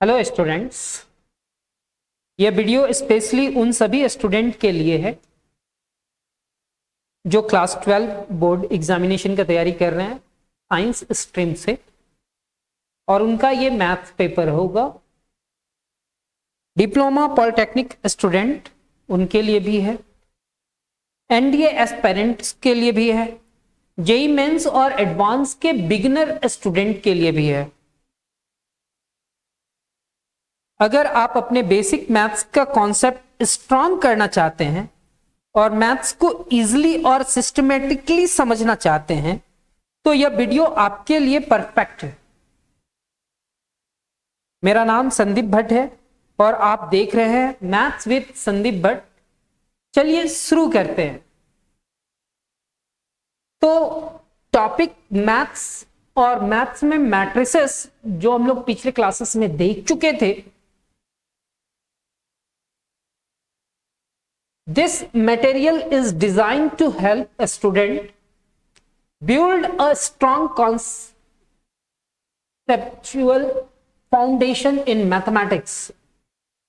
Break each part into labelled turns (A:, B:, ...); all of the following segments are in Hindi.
A: हेलो स्टूडेंट्स, यह वीडियो स्पेशली उन सभी स्टूडेंट के लिए है जो क्लास 12 बोर्ड एग्जामिनेशन का तैयारी कर रहे हैं साइंस स्ट्रीम से, और उनका ये मैथ्स पेपर होगा। डिप्लोमा पॉलिटेक्निक स्टूडेंट उनके लिए भी है, एनडीए एस्पिरेंट्स के लिए भी है, जेईई मेंस और एडवांस के बिगिनर स्टूडेंट के लिए भी है। अगर आप अपने बेसिक मैथ्स का कॉन्सेप्ट स्ट्रांग करना चाहते हैं और मैथ्स को इजीली और सिस्टमेटिकली समझना चाहते हैं तो यह वीडियो आपके लिए परफेक्ट है। मेरा नाम संदीप भट्ट है और आप देख रहे हैं मैथ्स विद संदीप भट्ट। चलिए शुरू करते हैं। तो टॉपिक मैथ्स और मैथ्स में मैट्रिसेस जो हम लोग पिछले क्लासेस में देख चुके थे, this material is designed to help a student build a strong conceptual foundation in mathematics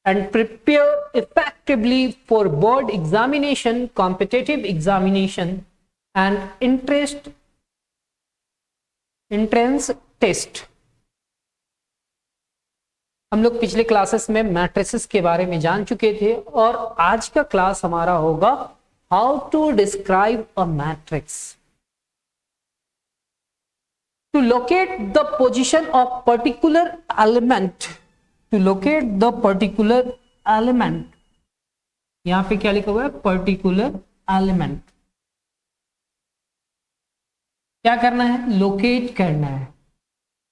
A: and prepare effectively for board examination, competitive examination and entrance test। हम लोग पिछले क्लासेस में मैट्रिसेस के बारे में जान चुके थे और आज का क्लास हमारा होगा how to describe a matrix. To locate the position of particular element, to locate the particular element, यहां पे क्या लिखा हुआ है? Particular element. क्या करना है? लोकेट करना है।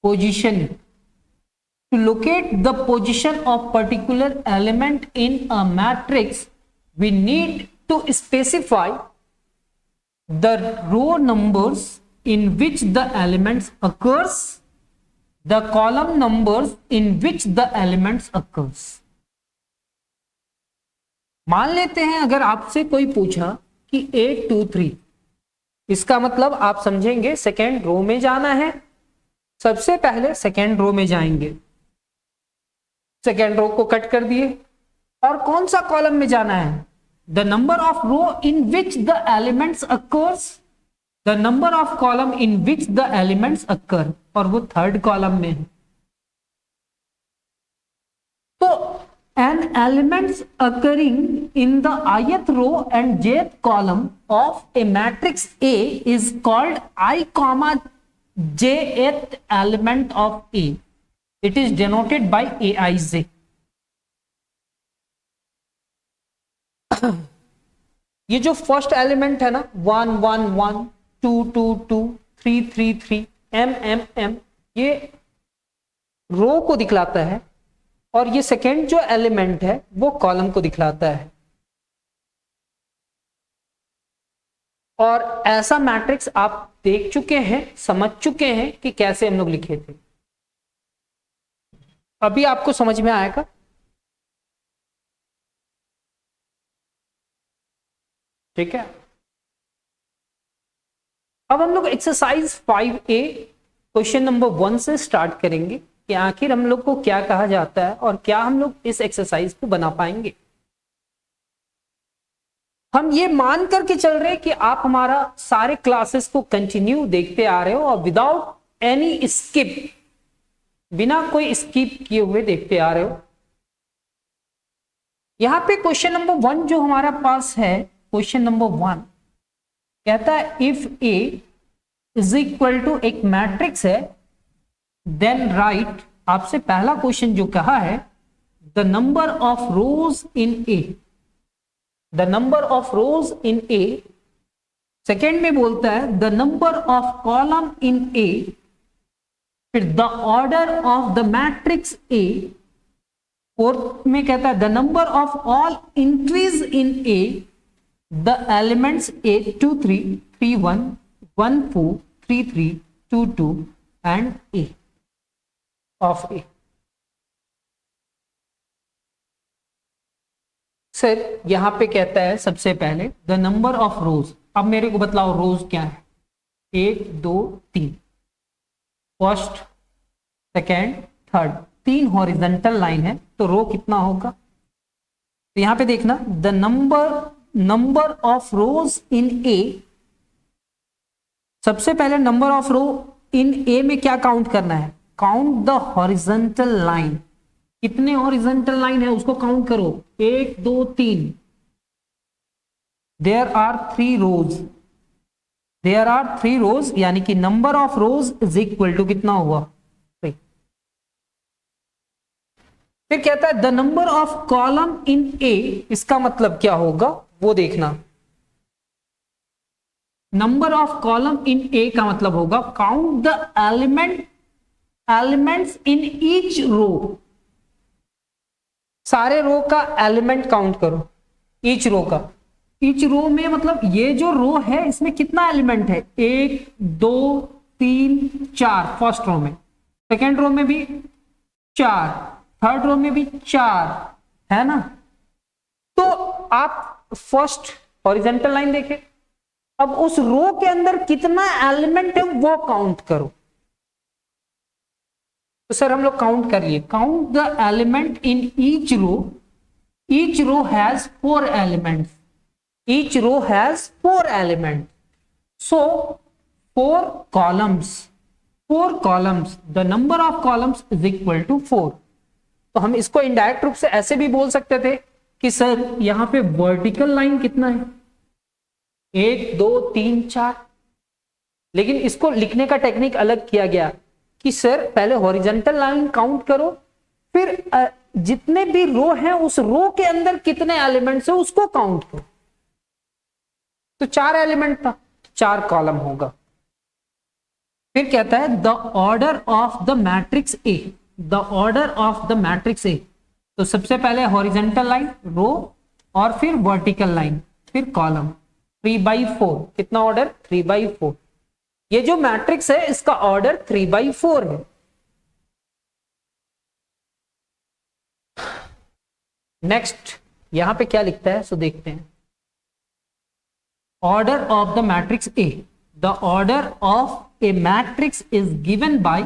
A: Position, to locate the position of particular element in a matrix, we need to specify the row numbers in which the elements occurs, the column numbers in which the elements occurs। मान लेते हैं अगर आपसे कोई पूछा कि 8 2 3, इसका मतलब आप समझेंगे सेकेंड रो में जाना है। सबसे पहले सेकेंड रो में जाएंगे, सेकेंड रो को कट कर दिए, और कौन सा कॉलम में जाना है? The number of row in which the elements occurs, the number of column in which the elements occur, और वो थर्ड कॉलम में है। तो an elements occurring in the ith row and jth column of a matrix A is called I, jth element of A। It is denoted by Aij। ये जो फर्स्ट एलिमेंट है ना, 1 1 1, 2 2 2, 3 3 3, m m m, ये रो को दिखलाता है, और ये सेकेंड जो एलिमेंट है वो कॉलम को दिखलाता है। और ऐसा मैट्रिक्स आप देख चुके हैं, समझ चुके हैं कि कैसे हम लोग लिखे थे। अभी आपको समझ में आएगा? ठीक है। अब हम लोग एक्सरसाइज 5A क्वेश्चन नंबर 1 से स्टार्ट करेंगे कि आखिर हम लोग को क्या कहा जाता है और क्या हम लोग इस एक्सरसाइज को बना पाएंगे। हम ये मान करके चल रहे कि आप हमारा सारे क्लासेस को कंटिन्यू देखते आ रहे हो और विदाउट एनी स्किप, बिना कोई स्किप किए हुए देखते आ रहे हो। यहां पे क्वेश्चन नंबर 1 जो हमारा पास है, क्वेश्चन नंबर 1 कहता है if A is equal to, एक मैट्रिक्स है, देन राइट, आपसे पहला क्वेश्चन जो कहा है the number of rows in A, the number of rows in A. Second में बोलता है the number of column in A, फिर the order of the matrix A. Fourth में कहता है the number of all entries in A, the elements 8 2 3 3 1 1 4 3 3 2 2 and A of A. Sir यहां पे कहता है सबसे पहले द नंबर ऑफ रोज। अब मेरे को बतलाओ रोज क्या है? 1 2 3, first, second, third, 3 horizontal line है तो रो कितना होगा? तो यहां पे देखना, the number of rows in ए, सबसे पहले नंबर ऑफ रो इन ए में क्या काउंट करना है? Count the horizontal line. कितने हॉरिजॉन्टल लाइन है उसको काउंट करो, 1 2 3। There are 3 rows, there are 3 rows, यानी कि number of rows is equal to कितना हुआ? 3। फिर कहता है the number of column in A, इसका मतलब क्या होगा वो देखना। Number of column in A का मतलब होगा count the elements in each row. सारे रो का एलिमेंट काउंट करो, ईच रो का। ईच रो में मतलब ये जो रो है इसमें कितना एलिमेंट है? 1 2 3 4 फर्स्ट रो में, सेकेंड रो में भी 4, थर्ड रो में भी 4 है ना। तो आप फर्स्ट हॉरिजॉन्टल लाइन देखें, अब उस रो के अंदर कितना एलिमेंट है वो काउंट करो। तो सर हम लोग काउंट कर लिए, count the element in each row. Each row has 4 elements, each row has 4 element, so 4 columns, 4 columns, the number of columns is equal to 4। तो हम इसको इनडायरेक्ट रूप से ऐसे भी बोल सकते थे कि सर यहां पे वर्टिकल लाइन कितना है? 1 2 3 4। लेकिन इसको लिखने का टेक्निक अलग किया गया कि सर पहले हॉरिजॉन्टल लाइन काउंट करो, फिर जितने भी रो हैं उस रो के अंदर कितने एलिमेंट्स है उसको काउंट करो। तो 4 एलिमेंट था, 4 कॉलम होगा। फिर कहता है the order of the matrix A, the order of the matrix ए। तो सबसे पहले हॉरिजॉन्टल लाइन, रो, और फिर वर्टिकल लाइन, फिर कॉलम। 3/4 कितना ऑर्डर? 3/4। ये जो मैट्रिक्स है इसका ऑर्डर 3/4 है। नेक्स्ट यहां पे क्या लिखता है सो देखते हैं। Order of the matrix A, the order of a matrix is given by,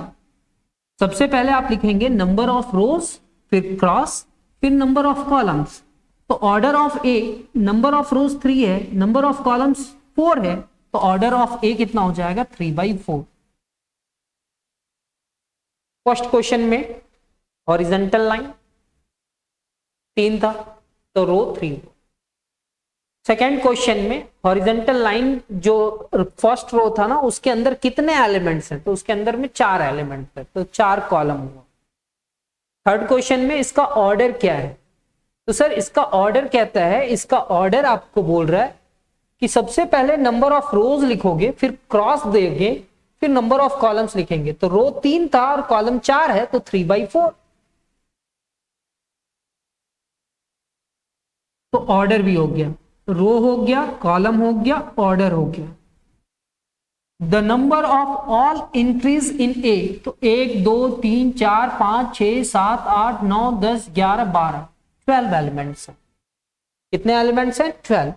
A: सबसे पहले आप लिखेंगे नंबर ऑफ रोज, फिर क्रॉस, फिर नंबर ऑफ कॉलम्स। तो order of A, number of rows 3 है, नंबर ऑफ कॉलम्स 4 है, तो ऑर्डर ऑफ ए कितना हो जाएगा? 3/4। फर्स्ट क्वेश्चन में हॉरिजॉन्टल लाइन 3 था तो रो 3। सेकेंड क्वेश्चन में हॉरिजॉन्टल लाइन जो फर्स्ट रो था ना उसके अंदर कितने एलिमेंट्स हैं? तो उसके अंदर में 4 एलिमेंट्स है, तो 4 कॉलम हुआ। थर्ड क्वेश्चन में इसका ऑर्डर क्या है? तो सर इसका ऑर्डर कहता है, इसका ऑर्डर आपको बोल रहा है कि सबसे पहले नंबर ऑफ रोज लिखोगे, फिर क्रॉस देंगे, फिर नंबर ऑफ कॉलम्स लिखेंगे। तो रो 3 था और कॉलम 4 है, तो 3/4। तो ऑर्डर भी हो गया, रो हो गया, कॉलम हो गया, ऑर्डर हो गया। The number of all entries in A, तो 1 2 3 4 5 6 7 8 9 10 11 12 12 एलिमेंट्स हैं। कितने एलिमेंट्स हैं? 12।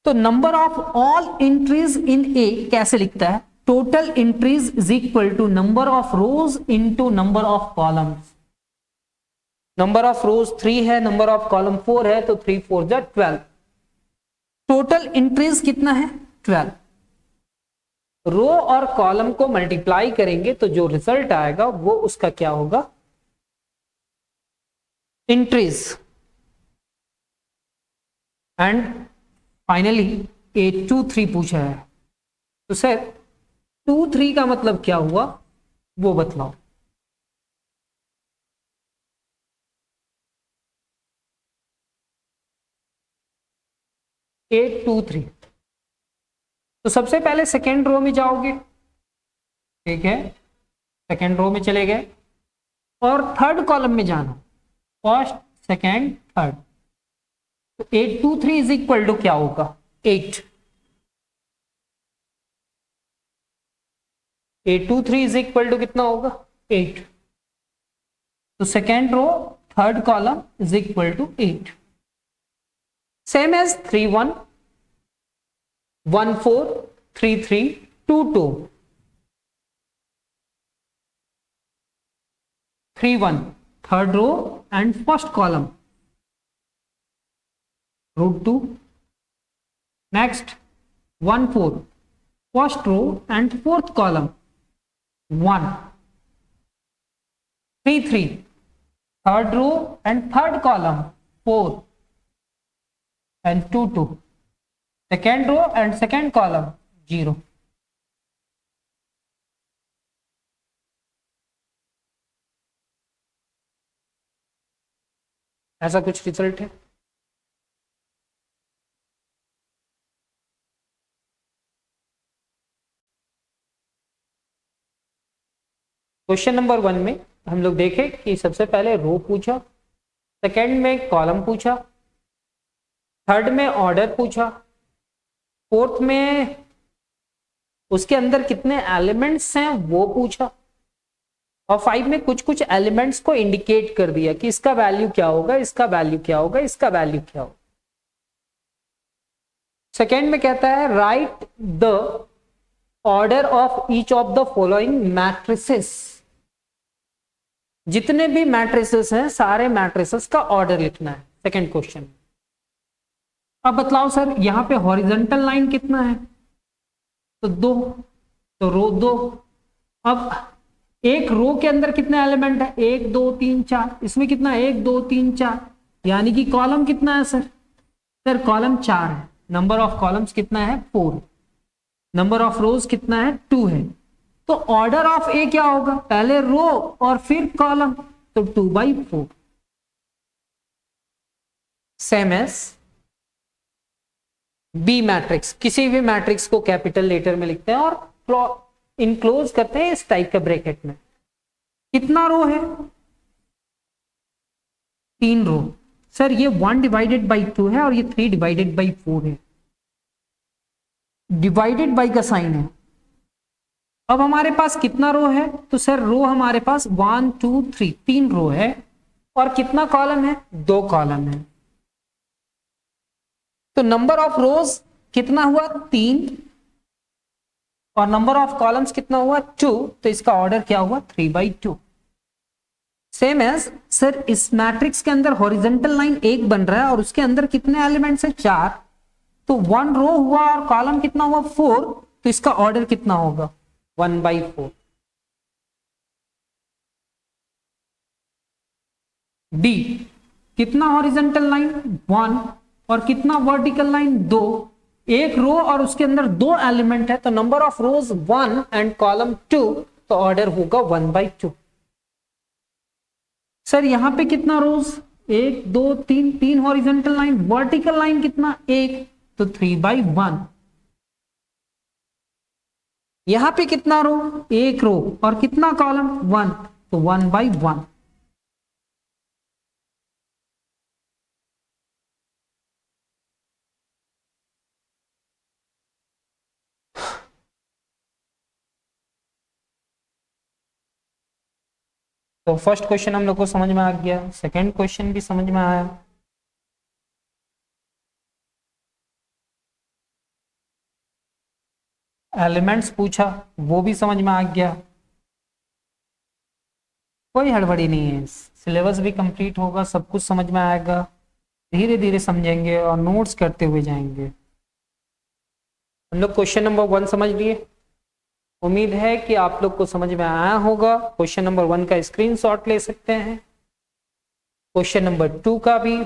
A: तो number of all entries in A कैसे लिखता है? Total entries is equal to number of rows into number of columns. Number of rows 3 है, नंबर ऑफ कॉलम 4 है, तो 3 4 जा 12। टोटल एंट्रीज कितना है? 12। रो और कॉलम को मल्टीप्लाई करेंगे तो जो रिजल्ट आएगा वो उसका क्या होगा? एंट्रीज। एंड फाइनली 8 2 3 पूछा है, तो सर 2 3 का मतलब क्या हुआ वो बतलाओ। एट 2 3। तो सबसे पहले सेकेंड रो में जाओगे, ठीक है, सेकेंड रो में चले गए, और थर्ड कॉलम में जाना, फर्स्ट सेकेंड थर्ड। तो 8 2 3 इज इक्वल टू क्या होगा? 8। 8 2 3 इज इक्वल टू कितना होगा? 8। तो second row third column is equal to 8। Same as 3 1 1 4 3 3 2 2। 3 1 third row and first column √2. Next 1 4 first row and fourth column 1. 3 3 third row and third column 4 and 2 2 second row and second column 0. ऐसा कुछ रिजल्ट है। क्वेश्चन नंबर 1 में हम लोग देखें कि सबसे पहले रो पूछा, सेकंड में कॉलम पूछा, थर्ड में ऑर्डर पूछा, फोर्थ में उसके अंदर कितने एलिमेंट्स हैं वो पूछा, और 5 में कुछ कुछ एलिमेंट्स को इंडिकेट कर दिया कि इसका वैल्यू क्या होगा, इसका वैल्यू क्या होगा, इसका वैल्यू क्या होगा। सेकेंड में कहता है right the order of each of the following matrices. जितने भी मैट्रिसेस हैं सारे मैट्रिसेस का ऑर्डर लिखना है सेकेंड क्वेश्चन। अब बतलाओ सर यहां पे हॉरिजॉन्टल लाइन कितना है, तो 2, तो रो 2। अब एक रो के अंदर कितने एलिमेंट है, 1 2 3 4, इसमें कितना 1 2 3 4, यानी कि कॉलम कितना है सर, सर कॉलम 4 है। नंबर ऑफ कॉलम्स कितना है 4, नंबर ऑफ रोज कितना है 2 है। तो ऑर्डर ऑफ ए क्या होगा, पहले रो और फिर कॉलम, तो 2/4। सेम एज बी मैट्रिक्स, किसी भी मैट्रिक्स को कैपिटल लेटर में लिखते हैं और इनक्लोज करते हैं इस टाइप का ब्रैकेट में। कितना रो है, 3 रो। सर ये 1/2 है और ये 3/4 है, डिवाइडेड बाई का साइन है। अब हमारे पास कितना रो है, तो सर रो हमारे पास 1 2 3 3 रो है, और कितना कॉलम है, 2 कॉलम है। तो नंबर ऑफ रोज कितना हुआ 3, और नंबर ऑफ कॉलम्स कितना हुआ 2, तो इसका ऑर्डर क्या हुआ 3/2। सेम एज सर इस मैट्रिक्स के अंदर हॉरिजॉन्टल लाइन 1 बन रहा है और उसके अंदर कितने एलिमेंट्स है 4, तो 1 रो हुआ और कॉलम कितना हुआ 4, तो इसका ऑर्डर कितना होगा 1/4। डी कितना हॉरिजॉन्टल लाइन 1 और कितना वर्टिकल लाइन 2, एक रो और उसके अंदर 2 एलिमेंट है, तो number of rose 1 and column 2, तो ऑर्डर होगा 1/2। सर यहां पे कितना रोज 1 2 3 3 हॉरिजॉन्टल लाइन, वर्टिकल लाइन कितना 1, तो 3/1। यहां पे कितना रो, 1 रो और कितना कॉलम 1, तो 1/1। तो फर्स्ट क्वेश्चन हम लोग को समझ में आ गया, सेकंड क्वेश्चन भी समझ में आया। एलिमेंट्स पूछा वो भी समझ में आ गया, कोई हड़बड़ी नहीं है, सिलेबस भी कंप्लीट होगा, सब कुछ समझ में आएगा, धीरे धीरे समझेंगे और नोट्स करते हुए जाएंगे। हम लोग क्वेश्चन नंबर 1 समझ लिए, उम्मीद है कि आप लोग को समझ में आया होगा। क्वेश्चन नंबर 1 का स्क्रीनशॉट ले सकते हैं, क्वेश्चन नंबर 2 का भी।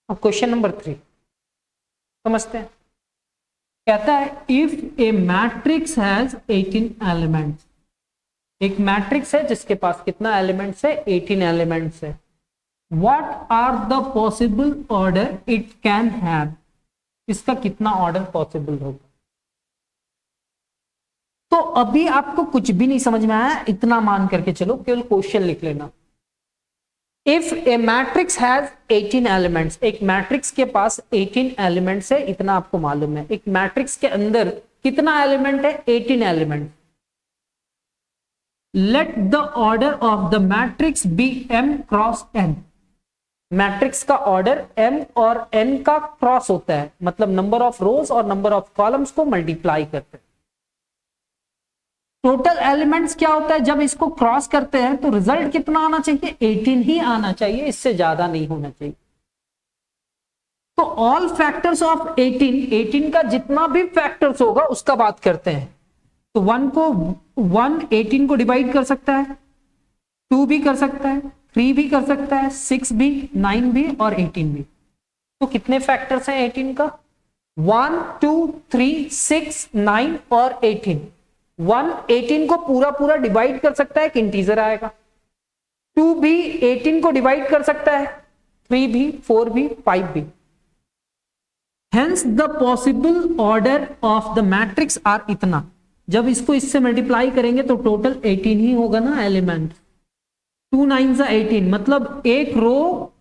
A: अब क्वेश्चन नंबर 3 समझते हैं। कहता है if a matrix has 18 elements, एक मैट्रिक्स है जिसके पास कितना एलिमेंट्स है 18 एलिमेंट्स है, what are the possible order it can have, इसका कितना ऑर्डर पॉसिबल होगा। तो अभी आपको कुछ भी नहीं समझ में आया, इतना मान करके चलो, केवल क्वेश्चन लिख लेना। If a matrix has 18 elements, एक मैट्रिक्स के पास 18 एलिमेंट्स है, इतना आपको मालूम है। एक मैट्रिक्स के अंदर कितना एलिमेंट है? 18 element. Let the order of the matrix be m cross n। Matrix का ऑर्डर m और n का क्रॉस होता है, मतलब नंबर ऑफ रोज और नंबर ऑफ कॉलम्स को मल्टीप्लाई करते हैं। टोटल एलिमेंट्स क्या होता है? जब इसको क्रॉस करते हैं तो रिजल्ट कितना आना चाहिए? 18 ही आना चाहिए, इससे ज्यादा नहीं होना चाहिए। तो ऑल फैक्टर्स ऑफ 18 का जितना भी फैक्टर्स होगा उसका बात करते हैं। तो 1 18 को डिवाइड कर सकता है, 2 भी कर सकता है, 3 भी कर सकता है, 6 भी, 9 भी और 18 भी। तो कितने फैक्टर्स हैं 18 का? 1 2 3 6 9 और 18। 1 18 को पूरा पूरा डिवाइड कर सकता है, एक इंटीजर आएगा। 2 भी 18 को डिवाइड कर सकता है, 3 भी, 4 भी, 5 भी। Hence the possible order of the matrix are इतना। जब इसको इससे मल्टीप्लाई करेंगे तो टोटल 18 ही होगा ना एलिमेंट। 2 9 18, मतलब एक रो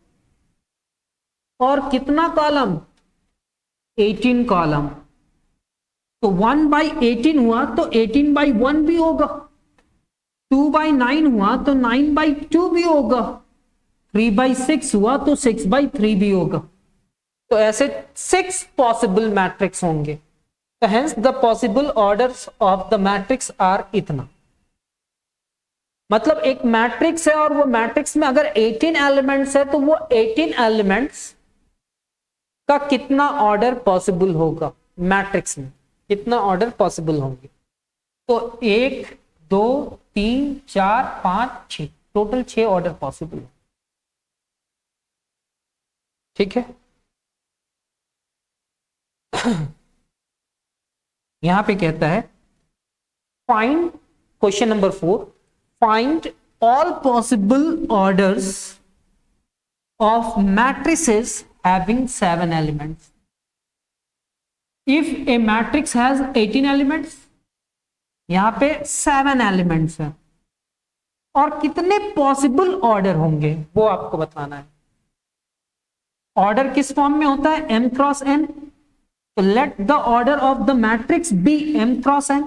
A: और कितना कॉलम? 18 कॉलम। तो 1 बाई 18 हुआ तो 18 बाई 1 भी होगा। 2 बाई 9 हुआ तो 9 बाई 2 भी होगा। 3 बाई 6 हुआ तो 6 बाई 3 भी होगा। तो ऐसे 6 पॉसिबल मैट्रिक्स होंगे। तो hence the possible orders of the matrix are इतना। मतलब एक मैट्रिक्स है और वो मैट्रिक्स में अगर 18 एलिमेंट्स है तो वो 18 एलिमेंट्स का कितना ऑर्डर पॉसिबल होगा? मैट्रिक्स में कितना ऑर्डर पॉसिबल होंगे? तो 1 2 3 4 5 6, टोटल 6 ऑर्डर पॉसिबल है। ठीक है। यहां पे कहता है find, question number 4, find all possible orders of matrices having 7 elements. If a matrix has 18 elements, यहां पे 7 एलिमेंट्स हैं, और कितने पॉसिबल ऑर्डर होंगे वो आपको बताना है। ऑर्डर किस फॉर्म में होता है? m cross n। तो let the order of the matrix be m cross n।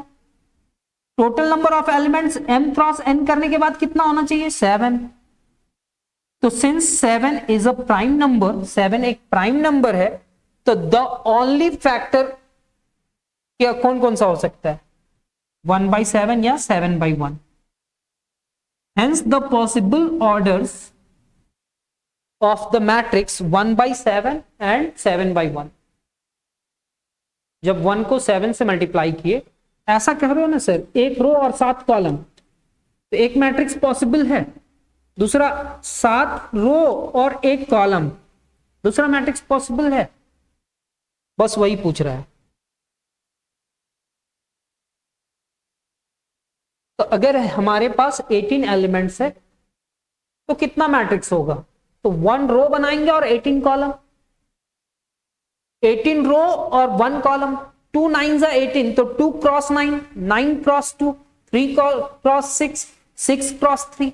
A: Total number of elements m cross n करने के बाद कितना होना चाहिए? 7। तो since 7 is a prime number, 7 एक प्राइम नंबर है, तो द ओनली फैक्टर क्या कौन कौन सा हो सकता है? 1/7 या 7/1। Hence the possible orders of the matrix 1/7 and 7/1। जब 1 को 7 से मल्टीप्लाई किए, ऐसा कह रहे हो ना सर, एक रो और 7 कॉलम, तो एक मैट्रिक्स पॉसिबल है। दूसरा 7 रो और 1 कॉलम, दूसरा मैट्रिक्स पॉसिबल है। बस वही पूछ रहा है। तो अगर हमारे पास 18 एलिमेंट्स है तो कितना मैट्रिक्स होगा? तो 1 रो बनाएंगे और 18 कॉलम। 18 रो और 1 कॉलम, 2 9 18, तो 2 क्रॉस 9, 9 क्रॉस 2, 3 क्रॉस 6, 6 क्रॉस 3,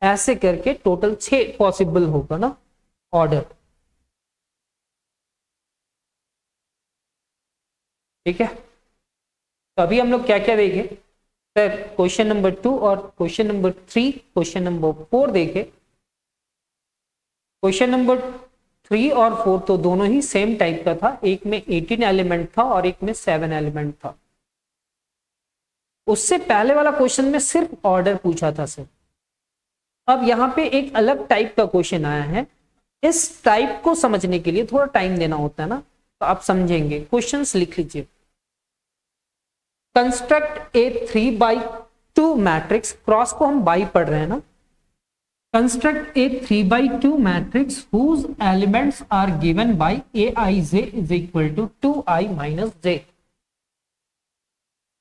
A: ऐसे करके टोटल 6 पॉसिबल होगा ना ऑर्डर। ठीक है। तो अभी हम लोग क्या क्या देखे सर? क्वेश्चन नंबर 2 और क्वेश्चन नंबर 3, क्वेश्चन नंबर 4 देखे। क्वेश्चन नंबर 3 और 4 तो दोनों ही सेम टाइप का था, एक में 18 एलिमेंट था और एक में 7 एलिमेंट था। उससे पहले वाला क्वेश्चन में सिर्फ ऑर्डर पूछा था सर। अब यहां पे एक अलग टाइप का क्वेश्चन आया है। इस टाइप को समझने के लिए थोड़ा टाइम देना होता है ना, तो आप समझेंगे। क्वेश्चंस लिख लीजिए। कंस्ट्रक्ट ए 3/2 मैट्रिक्स, क्रॉस को हम बाई पढ़ रहे हैं ना। Construct a 3/2 matrix whose elements are given by aij is equal to 2i minus j।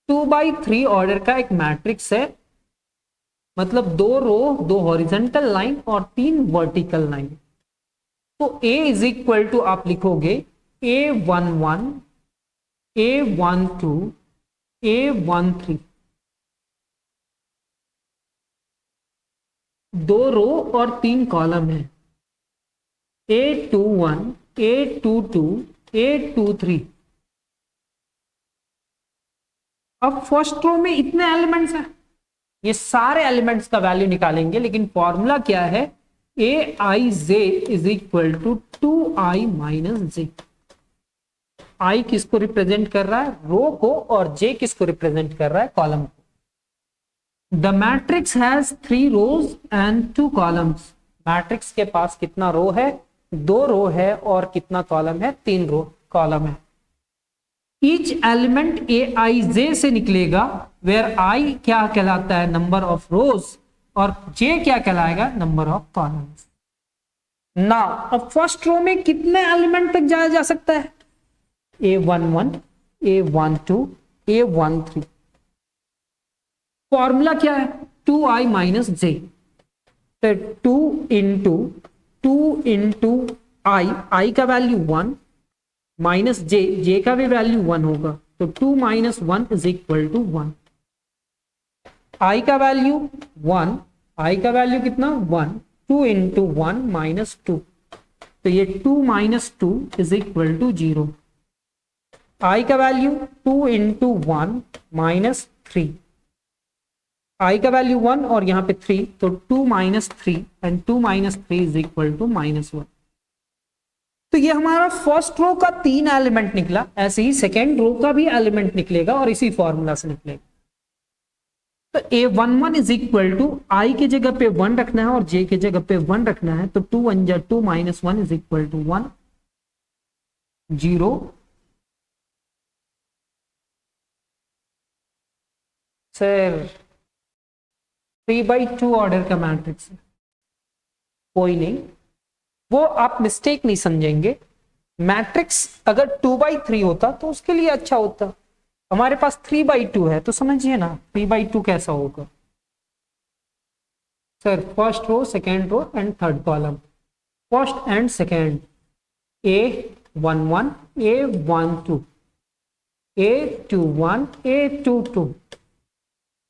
A: 2/3 order का एक मैट्रिक्स है, मतलब 2 रो, 2 हॉरिजॉन्टल लाइन और 3 वर्टिकल लाइन। तो a इज इक्वल टू आप लिखोगे a11, a12, a13। 2 रो और 3 कॉलम है, A21, A22, A23। अब फर्स्ट रो में इतने एलिमेंट्स हैं, ये सारे एलिमेंट्स का वैल्यू निकालेंगे, लेकिन फॉर्मूला क्या है, A I J is equal to 2i minus J. I किसको रिप्रेजेंट कर रहा है, रो को, और जे किसको रिप्रेजेंट कर रहा है, कॉलम को। The matrix has 3 rows and 2 columns. Matrix के पास कितना रो है, 2 रो है, और कितना कॉलम है, 3 रो कॉलम है। ईच एलिमेंट ए आई जे से निकलेगा, वेयर आई क्या कहलाता है, नंबर ऑफ रोज, और जे क्या कहलाएगा, नंबर ऑफ कॉलम्स। नाउ अब फर्स्ट रो में कितने एलिमेंट तक जाया जा सकता है, A11, A12, A13। फॉर्मूला क्या है, 2i माइनस जे। तो 2 इंटू आई का वैल्यू 1 माइनस जे का भी वैल्यू 1 होगा, तो 2 माइनस 1 इज इक्वल टू 1। आई का वैल्यू 1, आई का वैल्यू कितना 1, 2 इंटू 1 माइनस 2, तो ये 2 माइनस 2 इज इक्वल टू 0। आई का वैल्यू 2 इंटू 1 माइनस 3, आई का वैल्यू 1 और यहाँ पे 3, तो 2 minus 3 and 2 minus 3 is equal to -1। तो ये हमारा फर्स्ट रो का 3 एलिमेंट निकला, ऐसे ही सेकेंड रो का भी एलिमेंट निकलेगा और इसी फॉर्मूला से निकलेगा। तो A11 इज इक्वल टू आई की जगह पे 1 रखना है और जे की जगह पे 1 रखना है, तो 2 1 जा 2 minus 1 is equal to 1, 0। Sir 3/2 order का मैट्रिक्स है, कोई नहीं, वो आप मिस्टेक नहीं समझेंगे। मैट्रिक्स अगर 2/3 होता तो उसके लिए अच्छा होता, हमारे पास 3/2 है, तो समझिए ना 3/2 कैसा होगा। Sir first row, second row and third column, first and second, A11, A12, A21, A22,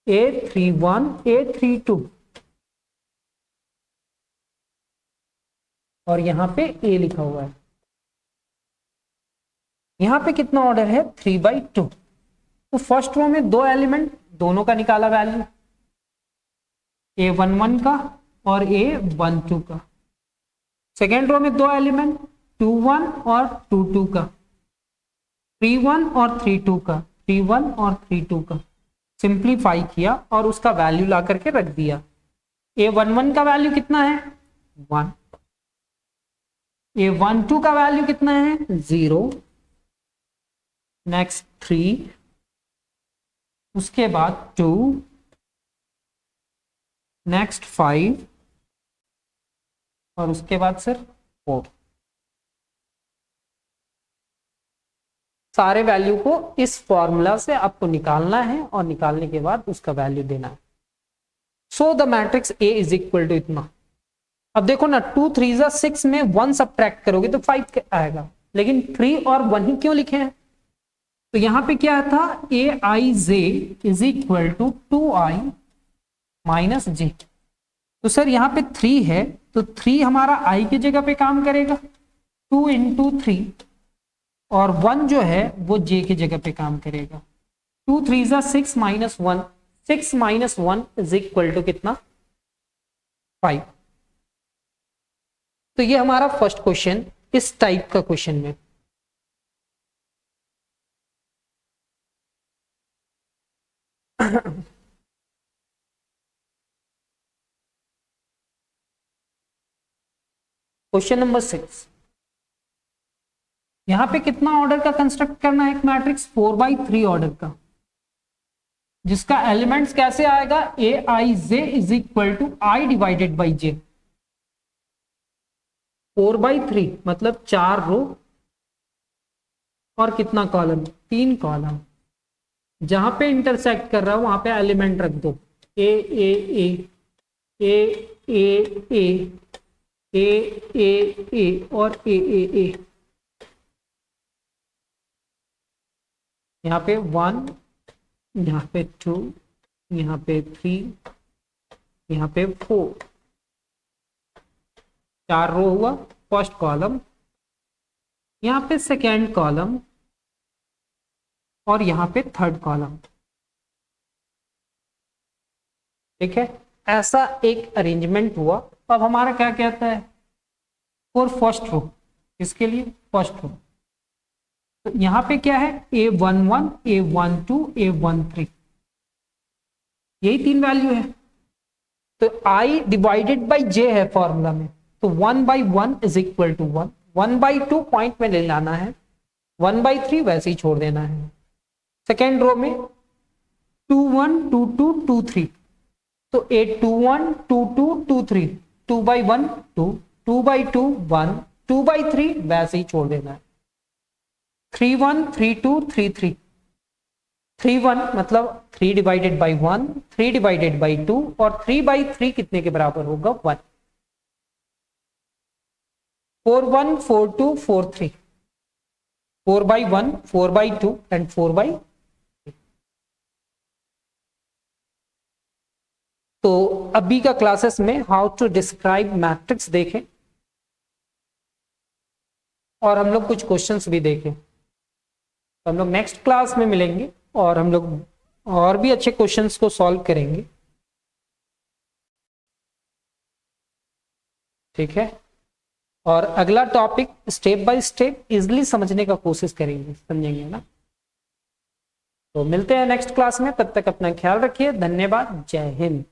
A: A31, A32, और यहां पे A लिखा हुआ है। यहां पे कितना ऑर्डर है, 3/2। तो फर्स्ट रो में 2 एलिमेंट, दोनों का निकाला वैल्यू, A11 का और A12 का। सेकेंड रो में 2 एलिमेंट, 21 और 22 का, 31 और 32 का, 31 और 32 का। सिंप्लीफाई किया और उसका वैल्यू ला करके रख दिया। A11 का वैल्यू कितना है, 1। A12 का वैल्यू कितना है, 0। नेक्स्ट 3, उसके बाद 2, नेक्स्ट 5, और उसके बाद सर 4। सारे वैल्यू को इस फॉर्मूला से आपको निकालना है और निकालने के बाद उसका वैल्यू देना है। So the matrix A is equal to इतना। अब देखो ना, 2 3 6 में 1 सब्ट्रैक्ट करोगे तो 5 आएगा, लेकिन 3 और 1 ही क्यों लिखे हैं, तो यहां पे क्या था, Aij is equal to 2i minus J. तो सर यहाँ पे 3 है, तो 3 हमारा i की जगह पे काम करेगा, 2 इंटू 3, और 1 जो है वो j की जगह पे काम करेगा। 2 3 6 minus 1, 6 minus 1 is equal to कितना, 5। तो ये हमारा फर्स्ट क्वेश्चन इस टाइप का क्वेश्चन में। क्वेश्चन नंबर 6, यहां पे कितना ऑर्डर का कंस्ट्रक्ट करना है, एक मैट्रिक्स 4/3 ऑर्डर का, जिसका एलिमेंट्स कैसे आएगा, Aij is equal to i divided by j। 4/3 मतलब 4 रो और कितना कॉलम, 3 कॉलम। जहां पे इंटरसेक्ट कर रहा है वहां पे एलिमेंट रख दो, ए ए ए ए ए ए ए ए ए और ए ए ए। यहाँ पे 1, यहाँ पे 2, यहाँ पे 3, यहाँ पे 4, 4 रो हुआ, फर्स्ट कॉलम, यहाँ पे सेकेंड कॉलम और यहाँ पे थर्ड कॉलम। ठीक है, ऐसा एक अरेंजमेंट हुआ। अब हमारा क्या कहता है, फॉर फर्स्ट रो, इसके लिए फर्स्ट रो, तो यहाँ पे क्या है, A11, A12, A13, यही 3 वैल्यू है। तो I डिवाइडेड बाई J है फॉर्मूला में, तो 1/1 इज इक्वल टू 1, 1/2 पॉइंट में ले लाना है, 1/3 वैसे ही छोड़ देना है। सेकेंड रो में 2 1 2 2 2 3, तो A21 22 23, 2/1 2, 2/2 1, 2/3 वैसे ही छोड़ देना है। 3 1 3 2 3 3, 3 1 मतलब 3 डिवाइडेड बाई 1, 3 डिवाइडेड बाई 2 और 3/3 कितने के बराबर होगा, 1। 4 1 4 2 4 3, 4/1 4/2 एंड 4/3। तो अभी का क्लासेस में हाउ टू डिस्क्राइब मैट्रिक्स देखें और हम लोग कुछ क्वेश्चंस भी देखें। तो हम लोग नेक्स्ट क्लास में मिलेंगे और हम लोग और भी अच्छे क्वेश्चंस को सॉल्व करेंगे। ठीक है, और अगला topic step by step easily समझने का कोशिश करेंगे, समझेंगे ना। तो मिलते हैं नेक्स्ट क्लास में, तब तक अपना ख्याल रखिए। धन्यवाद, जय हिंद।